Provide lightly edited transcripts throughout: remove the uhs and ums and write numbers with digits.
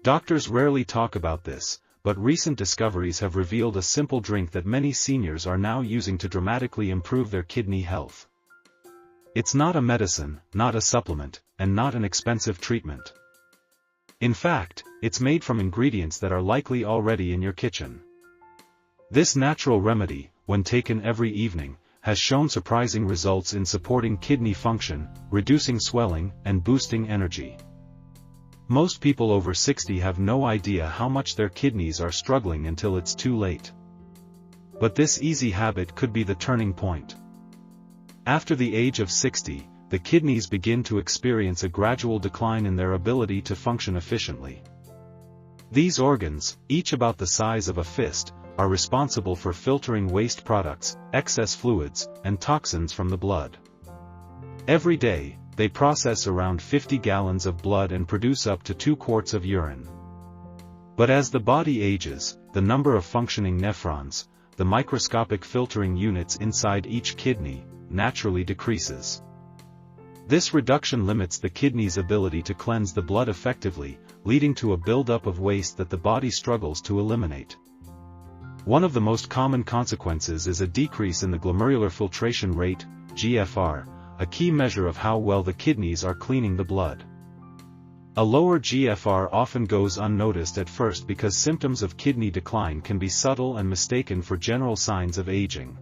Doctors rarely talk about this, but recent discoveries have revealed a simple drink that many seniors are now using to dramatically improve their kidney health. It's not a medicine, not a supplement, and not an expensive treatment. In fact, it's made from ingredients that are likely already in your kitchen. This natural remedy, when taken every evening, has shown surprising results in supporting kidney function, reducing swelling, and boosting energy. Most people over 60 have no idea how much their kidneys are struggling until it's too late. But this easy habit could be the turning point. After the age of 60, the kidneys begin to experience a gradual decline in their ability to function efficiently. These organs, each about the size of a fist, are responsible for filtering waste products, excess fluids, and toxins from the blood. Every day, they process around 50 gallons of blood and produce up to 2 quarts of urine. But as the body ages, the number of functioning nephrons, the microscopic filtering units inside each kidney, naturally decreases. This reduction limits the kidney's ability to cleanse the blood effectively, leading to a buildup of waste that the body struggles to eliminate. One of the most common consequences is a decrease in the glomerular filtration rate, GFR, a key measure of how well the kidneys are cleaning the blood. A lower GFR often goes unnoticed at first because symptoms of kidney decline can be subtle and mistaken for general signs of aging.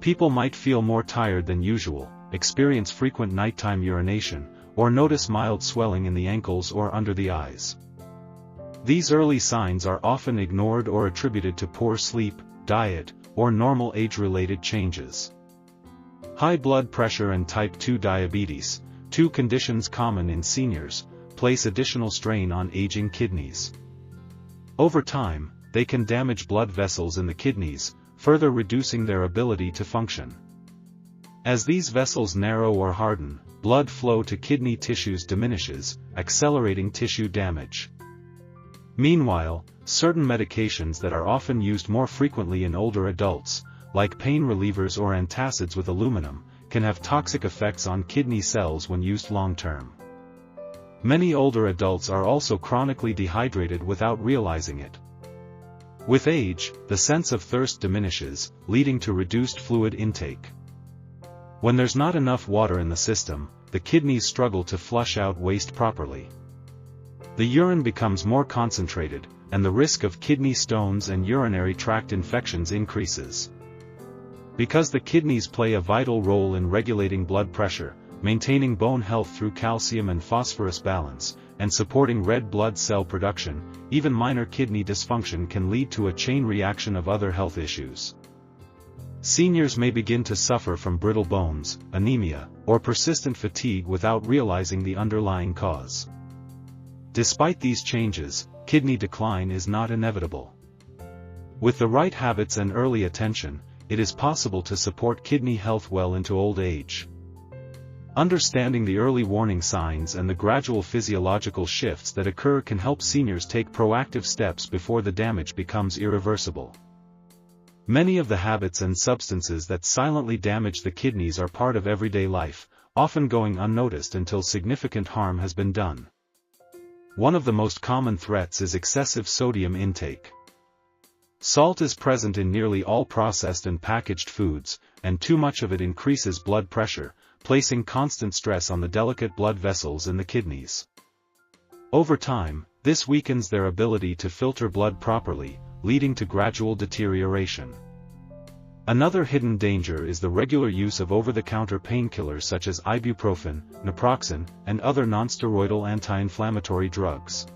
People might feel more tired than usual, experience frequent nighttime urination, or notice mild swelling in the ankles or under the eyes. These early signs are often ignored or attributed to poor sleep, diet, or normal age-related changes. High blood pressure and type 2 diabetes, two conditions common in seniors, place additional strain on aging kidneys. Over time, they can damage blood vessels in the kidneys, further reducing their ability to function. As these vessels narrow or harden, blood flow to kidney tissues diminishes, accelerating tissue damage. Meanwhile, certain medications that are often used more frequently in older adults, like pain relievers or antacids with aluminum, can have toxic effects on kidney cells when used long-term. Many older adults are also chronically dehydrated without realizing it. With age, the sense of thirst diminishes, leading to reduced fluid intake. When there's not enough water in the system, the kidneys struggle to flush out waste properly. The urine becomes more concentrated, and the risk of kidney stones and urinary tract infections increases. Because the kidneys play a vital role in regulating blood pressure, maintaining bone health through calcium and phosphorus balance, and supporting red blood cell production, even minor kidney dysfunction can lead to a chain reaction of other health issues. Seniors may begin to suffer from brittle bones, anemia, or persistent fatigue without realizing the underlying cause. Despite these changes, kidney decline is not inevitable. With the right habits and early attention, it is possible to support kidney health well into old age. Understanding the early warning signs and the gradual physiological shifts that occur can help seniors take proactive steps before the damage becomes irreversible. Many of the habits and substances that silently damage the kidneys are part of everyday life, often going unnoticed until significant harm has been done. One of the most common threats is excessive sodium intake. Salt is present in nearly all processed and packaged foods, and too much of it increases blood pressure, placing constant stress on the delicate blood vessels in the kidneys. Over time, this weakens their ability to filter blood properly, leading to gradual deterioration. Another hidden danger is the regular use of over-the-counter painkillers such as ibuprofen, naproxen, and other nonsteroidal anti-inflammatory drugs.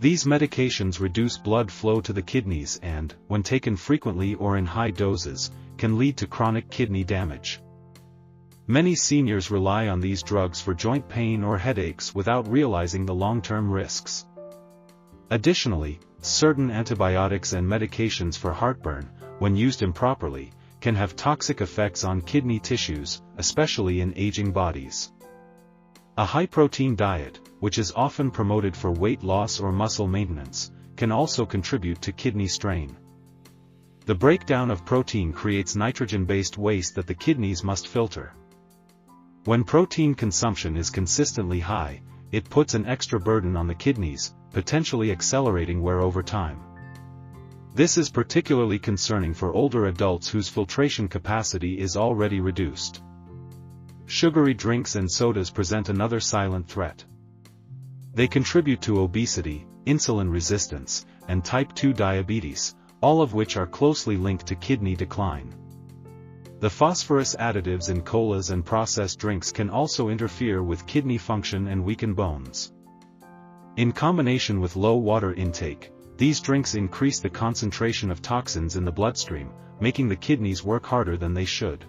These medications reduce blood flow to the kidneys and, when taken frequently or in high doses, can lead to chronic kidney damage. Many seniors rely on these drugs for joint pain or headaches without realizing the long-term risks. Additionally, certain antibiotics and medications for heartburn, when used improperly, can have toxic effects on kidney tissues, especially in aging bodies. A high-protein diet, which is often promoted for weight loss or muscle maintenance, can also contribute to kidney strain. The breakdown of protein creates nitrogen-based waste that the kidneys must filter. When protein consumption is consistently high, it puts an extra burden on the kidneys, potentially accelerating wear over time. This is particularly concerning for older adults whose filtration capacity is already reduced. Sugary drinks and sodas present another silent threat. They contribute to obesity, insulin resistance, and type 2 diabetes, all of which are closely linked to kidney decline. The phosphorus additives in colas and processed drinks can also interfere with kidney function and weaken bones. In combination with low water intake, these drinks increase the concentration of toxins in the bloodstream, making the kidneys work harder than they should.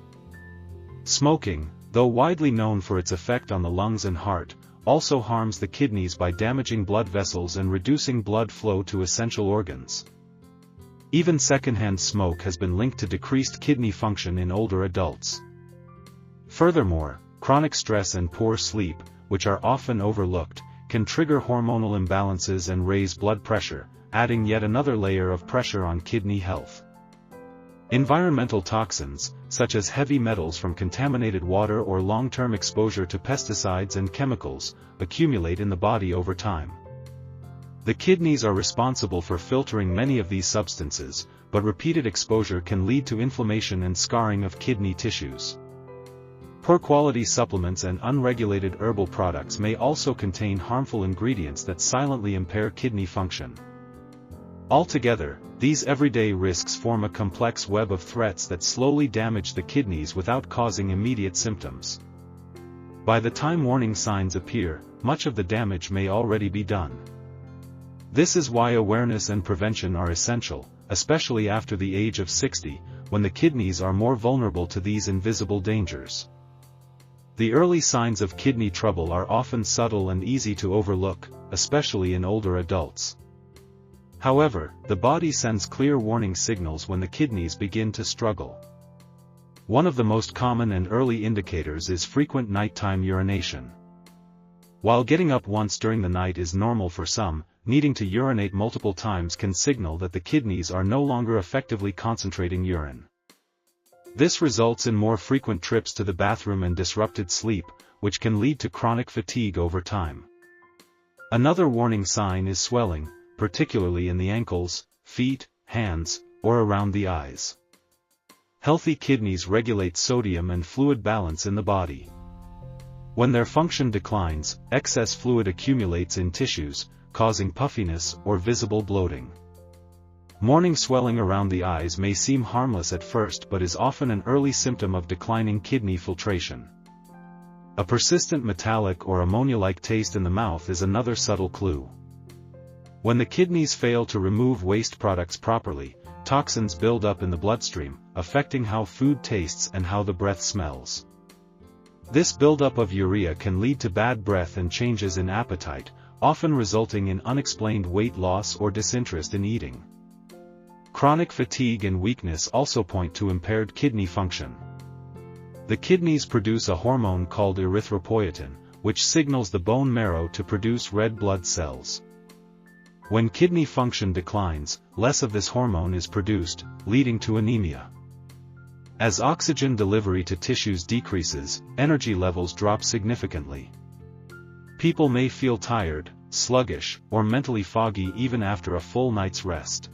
Smoking, though widely known for its effect on the lungs and heart, also harms the kidneys by damaging blood vessels and reducing blood flow to essential organs. Even secondhand smoke has been linked to decreased kidney function in older adults. Furthermore, chronic stress and poor sleep, which are often overlooked, can trigger hormonal imbalances and raise blood pressure, adding yet another layer of pressure on kidney health. Environmental toxins, such as heavy metals from contaminated water or long-term exposure to pesticides and chemicals, accumulate in the body over time. The kidneys are responsible for filtering many of these substances, but repeated exposure can lead to inflammation and scarring of kidney tissues. Poor quality supplements and unregulated herbal products may also contain harmful ingredients that silently impair kidney function. Altogether, these everyday risks form a complex web of threats that slowly damage the kidneys without causing immediate symptoms. By the time warning signs appear, much of the damage may already be done. This is why awareness and prevention are essential, especially after the age of 60, when the kidneys are more vulnerable to these invisible dangers. The early signs of kidney trouble are often subtle and easy to overlook, especially in older adults. However, the body sends clear warning signals when the kidneys begin to struggle. One of the most common and early indicators is frequent nighttime urination. While getting up once during the night is normal for some, needing to urinate multiple times can signal that the kidneys are no longer effectively concentrating urine. This results in more frequent trips to the bathroom and disrupted sleep, which can lead to chronic fatigue over time. Another warning sign is swelling, particularly in the ankles, feet, hands, or around the eyes. Healthy kidneys regulate sodium and fluid balance in the body. When their function declines, excess fluid accumulates in tissues, causing puffiness or visible bloating. Morning swelling around the eyes may seem harmless at first but is often an early symptom of declining kidney filtration. A persistent metallic or ammonia-like taste in the mouth is another subtle clue. When the kidneys fail to remove waste products properly, toxins build up in the bloodstream, affecting how food tastes and how the breath smells. This buildup of urea can lead to bad breath and changes in appetite, often resulting in unexplained weight loss or disinterest in eating. Chronic fatigue and weakness also point to impaired kidney function. The kidneys produce a hormone called erythropoietin, which signals the bone marrow to produce red blood cells. When kidney function declines, less of this hormone is produced, leading to anemia. As oxygen delivery to tissues decreases, energy levels drop significantly. People may feel tired, sluggish, or mentally foggy even after a full night's rest.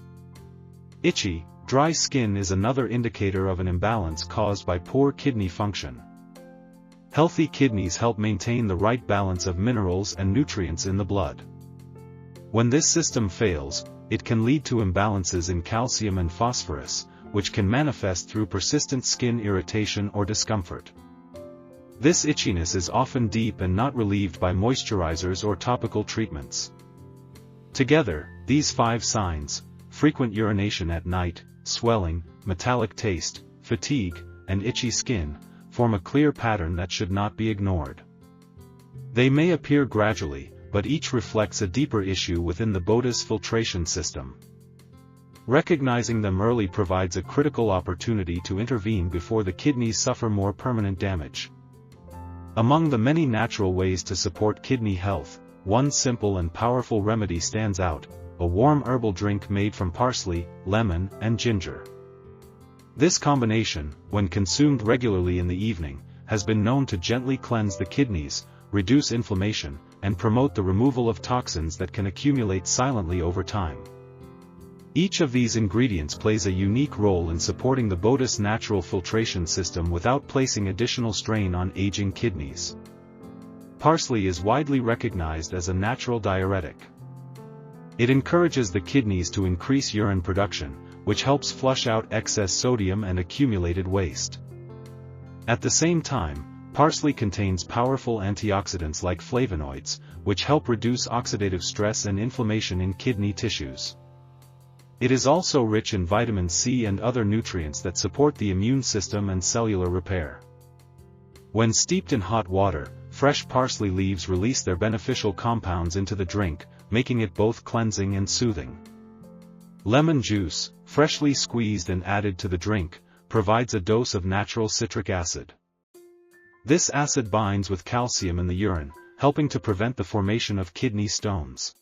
Itchy, dry skin is another indicator of an imbalance caused by poor kidney function. Healthy kidneys help maintain the right balance of minerals and nutrients in the blood. When this system fails, it can lead to imbalances in calcium and phosphorus, which can manifest through persistent skin irritation or discomfort. This itchiness is often deep and not relieved by moisturizers or topical treatments. Together, these 5 signs, frequent urination at night, swelling, metallic taste, fatigue, and itchy skin, form a clear pattern that should not be ignored. They may appear gradually, but each reflects a deeper issue within the body's filtration system. Recognizing them early provides a critical opportunity to intervene before the kidneys suffer more permanent damage. Among the many natural ways to support kidney health, one simple and powerful remedy stands out: a warm herbal drink made from parsley, lemon, and ginger. This combination, when consumed regularly in the evening, has been known to gently cleanse the kidneys, reduce inflammation, and promote the removal of toxins that can accumulate silently over time. Each of these ingredients plays a unique role in supporting the body's natural filtration system without placing additional strain on aging kidneys. Parsley is widely recognized as a natural diuretic. It encourages the kidneys to increase urine production, which helps flush out excess sodium and accumulated waste. At the same time, parsley contains powerful antioxidants like flavonoids, which help reduce oxidative stress and inflammation in kidney tissues. It is also rich in vitamin C and other nutrients that support the immune system and cellular repair. When steeped in hot water, fresh parsley leaves release their beneficial compounds into the drink, making it both cleansing and soothing. Lemon juice, freshly squeezed and added to the drink, provides a dose of natural citric acid. This acid binds with calcium in the urine, helping to prevent the formation of kidney stones.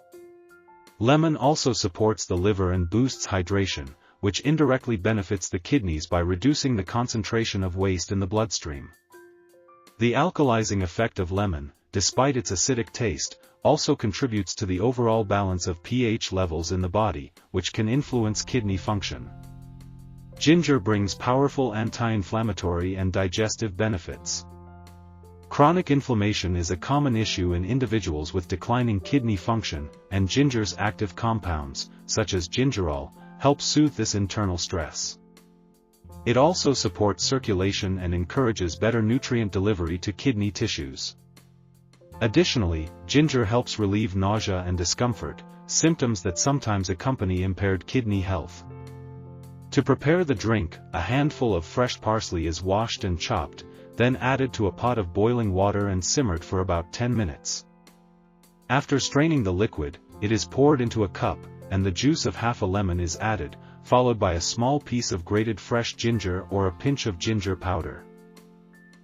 Lemon also supports the liver and boosts hydration, which indirectly benefits the kidneys by reducing the concentration of waste in the bloodstream. The alkalizing effect of lemon, despite its acidic taste, also contributes to the overall balance of pH levels in the body, which can influence kidney function. Ginger brings powerful anti-inflammatory and digestive benefits. Chronic inflammation is a common issue in individuals with declining kidney function, and ginger's active compounds, such as gingerol, help soothe this internal stress. It also supports circulation and encourages better nutrient delivery to kidney tissues. Additionally, ginger helps relieve nausea and discomfort, symptoms that sometimes accompany impaired kidney health. To prepare the drink, a handful of fresh parsley is washed and chopped, then added to a pot of boiling water and simmered for about 10 minutes. After straining the liquid, it is poured into a cup, and the juice of half a lemon is added, followed by a small piece of grated fresh ginger or a pinch of ginger powder.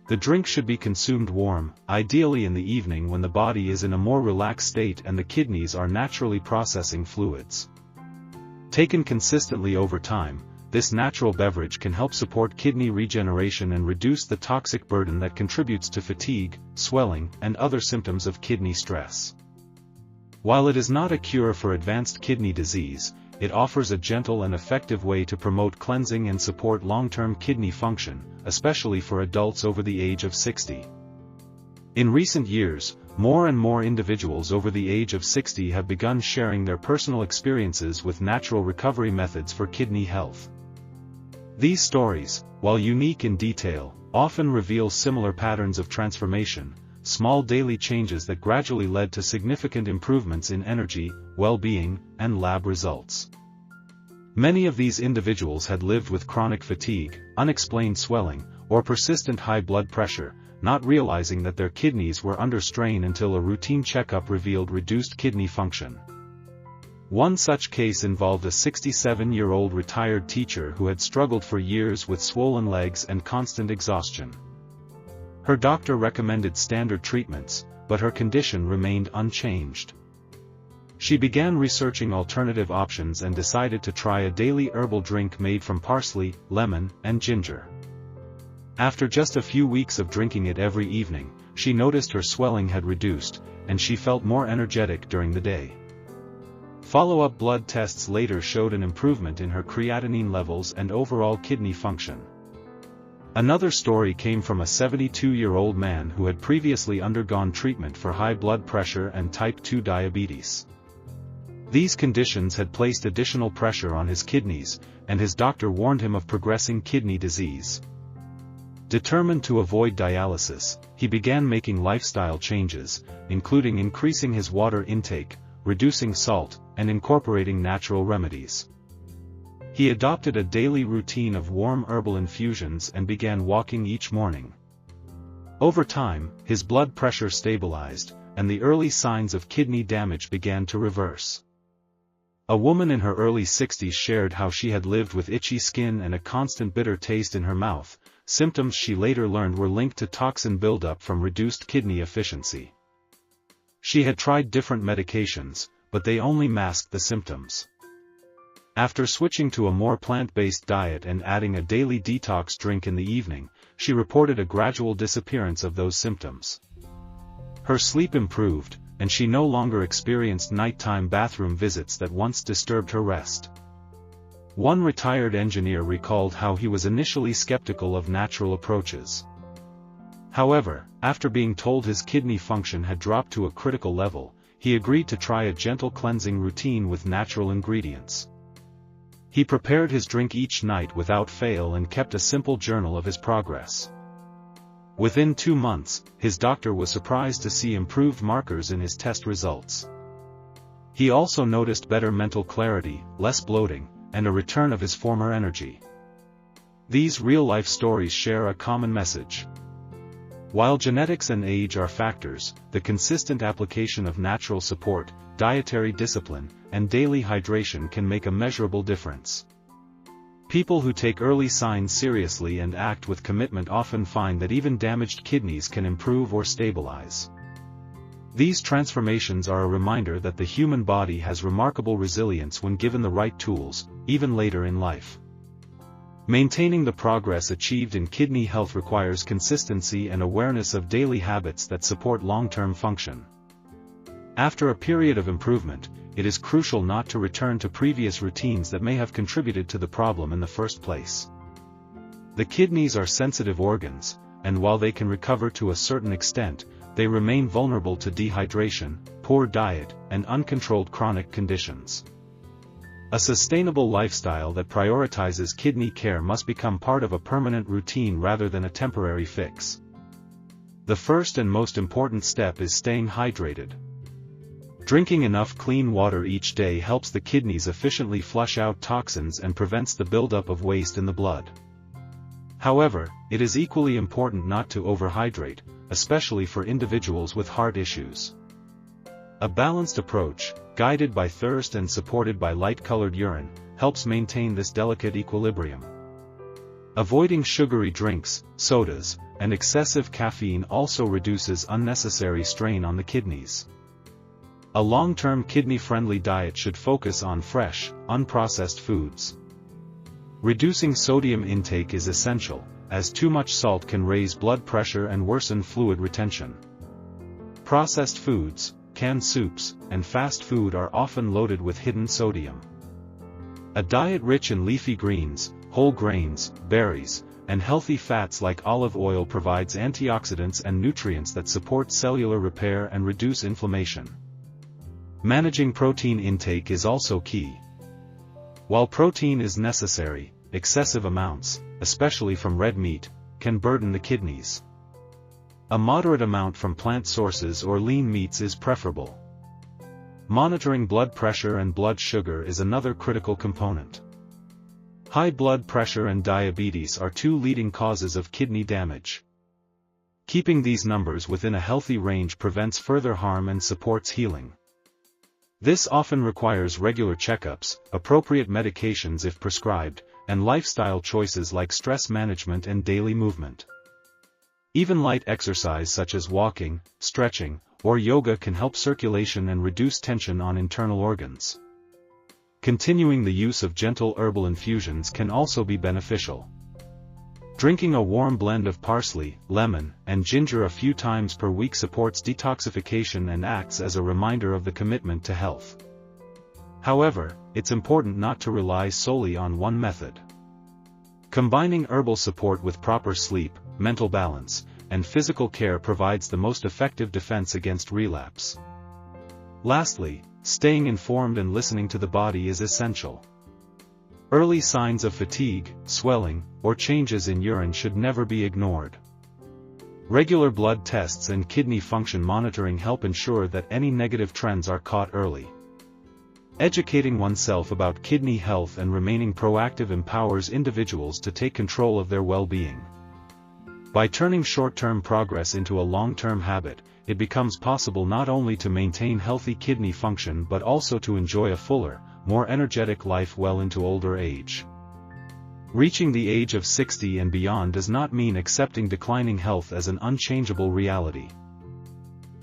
The drink should be consumed warm, ideally in the evening when the body is in a more relaxed state and the kidneys are naturally processing fluids. Taken consistently over time, this natural beverage can help support kidney regeneration and reduce the toxic burden that contributes to fatigue, swelling, and other symptoms of kidney stress. While it is not a cure for advanced kidney disease, it offers a gentle and effective way to promote cleansing and support long-term kidney function, especially for adults over the age of 60. In recent years, more and more individuals over the age of 60 have begun sharing their personal experiences with natural recovery methods for kidney health. These stories, while unique in detail, often reveal similar patterns of transformation, small daily changes that gradually led to significant improvements in energy, well-being, and lab results. Many of these individuals had lived with chronic fatigue, unexplained swelling, or persistent high blood pressure, not realizing that their kidneys were under strain until a routine checkup revealed reduced kidney function. One such case involved a 67-year-old retired teacher who had struggled for years with swollen legs and constant exhaustion. Her doctor recommended standard treatments, but her condition remained unchanged. She began researching alternative options and decided to try a daily herbal drink made from parsley, lemon, and ginger. After just a few weeks of drinking it every evening, she noticed her swelling had reduced, and she felt more energetic during the day. Follow-up blood tests later showed an improvement in her creatinine levels and overall kidney function. Another story came from a 72-year-old man who had previously undergone treatment for high blood pressure and type 2 diabetes. These conditions had placed additional pressure on his kidneys, and his doctor warned him of progressing kidney disease. Determined to avoid dialysis, he began making lifestyle changes, including increasing his water intake, reducing salt, and incorporating natural remedies. He adopted a daily routine of warm herbal infusions and began walking each morning. Over time, his blood pressure stabilized, and the early signs of kidney damage began to reverse. A woman in her early 60s shared how she had lived with itchy skin and a constant bitter taste in her mouth, symptoms she later learned were linked to toxin buildup from reduced kidney efficiency. She had tried different medications, but they only masked the symptoms. After switching to a more plant-based diet and adding a daily detox drink in the evening, she reported a gradual disappearance of those symptoms. Her sleep improved, and she no longer experienced nighttime bathroom visits that once disturbed her rest. One retired engineer recalled how he was initially skeptical of natural approaches. However, after being told his kidney function had dropped to a critical level, he agreed to try a gentle cleansing routine with natural ingredients. He prepared his drink each night without fail and kept a simple journal of his progress. Within 2 months, his doctor was surprised to see improved markers in his test results. He also noticed better mental clarity, less bloating, and a return of his former energy. These real-life stories share a common message. While genetics and age are factors, the consistent application of natural support, dietary discipline, and daily hydration can make a measurable difference. People who take early signs seriously and act with commitment often find that even damaged kidneys can improve or stabilize. These transformations are a reminder that the human body has remarkable resilience when given the right tools, even later in life. Maintaining the progress achieved in kidney health requires consistency and awareness of daily habits that support long-term function. After a period of improvement, it is crucial not to return to previous routines that may have contributed to the problem in the first place. The kidneys are sensitive organs, and while they can recover to a certain extent, they remain vulnerable to dehydration, poor diet, and uncontrolled chronic conditions. A sustainable lifestyle that prioritizes kidney care must become part of a permanent routine rather than a temporary fix. The first and most important step is staying hydrated. Drinking enough clean water each day helps the kidneys efficiently flush out toxins and prevents the buildup of waste in the blood. However, it is equally important not to overhydrate, especially for individuals with heart issues. A balanced approach, guided by thirst and supported by light-colored urine, helps maintain this delicate equilibrium. Avoiding sugary drinks, sodas, and excessive caffeine also reduces unnecessary strain on the kidneys. A long-term kidney-friendly diet should focus on fresh, unprocessed foods. Reducing sodium intake is essential, as too much salt can raise blood pressure and worsen fluid retention. Processed foods, canned soups, and fast food are often loaded with hidden sodium. A diet rich in leafy greens, whole grains, berries, and healthy fats like olive oil provides antioxidants and nutrients that support cellular repair and reduce inflammation. Managing protein intake is also key. While protein is necessary, excessive amounts, especially from red meat, can burden the kidneys. A moderate amount from plant sources or lean meats is preferable. Monitoring blood pressure and blood sugar is another critical component. High blood pressure and diabetes are two leading causes of kidney damage. Keeping these numbers within a healthy range prevents further harm and supports healing. This often requires regular checkups, appropriate medications if prescribed, and lifestyle choices like stress management and daily movement. Even light exercise such as walking, stretching, or yoga can help circulation and reduce tension on internal organs. Continuing the use of gentle herbal infusions can also be beneficial. Drinking a warm blend of parsley, lemon, and ginger a few times per week supports detoxification and acts as a reminder of the commitment to health. However, it's important not to rely solely on one method. Combining herbal support with proper sleep, mental balance, and physical care provides the most effective defense against relapse. Lastly, staying informed and listening to the body is essential. Early signs of fatigue, swelling, or changes in urine should never be ignored. Regular blood tests and kidney function monitoring help ensure that any negative trends are caught early. Educating oneself about kidney health and remaining proactive empowers individuals to take control of their well-being. By turning short-term progress into a long-term habit, it becomes possible not only to maintain healthy kidney function but also to enjoy a fuller, more energetic life well into older age. Reaching the age of 60 and beyond does not mean accepting declining health as an unchangeable reality.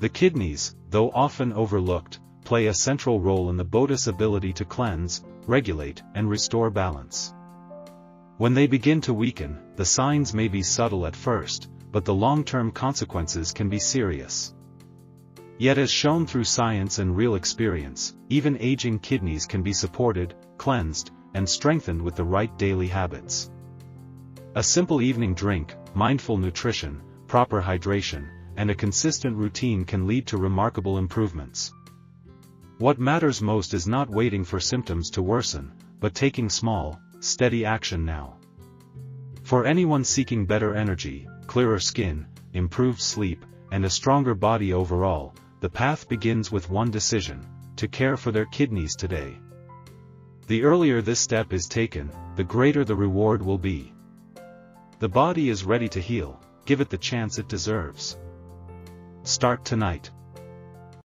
The kidneys, though often overlooked, play a central role in the body's ability to cleanse, regulate, and restore balance. When they begin to weaken, the signs may be subtle at first, but the long-term consequences can be serious. Yet as shown through science and real experience, even aging kidneys can be supported, cleansed, and strengthened with the right daily habits. A simple evening drink, mindful nutrition, proper hydration, and a consistent routine can lead to remarkable improvements. What matters most is not waiting for symptoms to worsen, but taking small, steady action now. For anyone seeking better energy, clearer skin, improved sleep, and a stronger body overall, the path begins with one decision: to care for their kidneys today. The earlier this step is taken, the greater the reward will be. The body is ready to heal, give it the chance it deserves. Start tonight.